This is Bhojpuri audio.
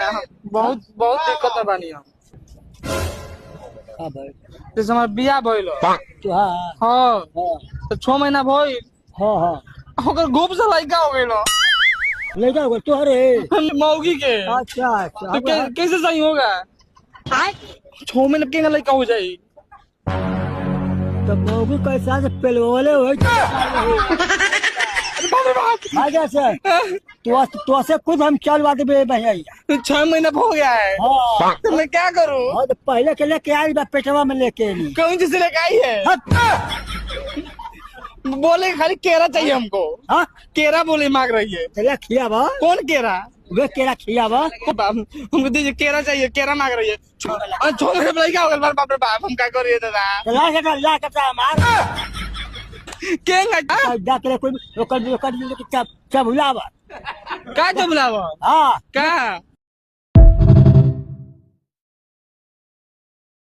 ना बहुत बहुत दिक्कत में बानी हम। हाँ भाई जैसे हमार बियाह भइल तो हाँ हाँ हाँ तो 6 महीना भइल हाँ हाँ ओकर गोप से लड़का हो गइल ले जाओ तो अरे मौगी के। अच्छा अच्छा तो कैसे सही होगा 6 महीने के लड़का हो जाई। तो मौगी कैसा से पेलवले हो आगे से तो से खुद हम चलवा देबे भैया 6 महीना हो गया है हाँ तो मैं क्या करूँ। हाँ तो पहले के लेके आई बा पेटवा में लेके नहीं कौन चीज से लेके आई है बोले खाली केरा चाहिए हमको। हाँ केरा बोले मांग रही है। चलिए खिया बा कौन केरा वे केरा खिया बा हमको दीजिए केरा चाहिए केरा मांग रही है। छोड़ के लड़का हो गया बाप रे बाप हम क्या करिए दादा ला के मार केंगा जा के कोई ओकर ओकर सब सब बुलावा का तो बुलावा हाँ का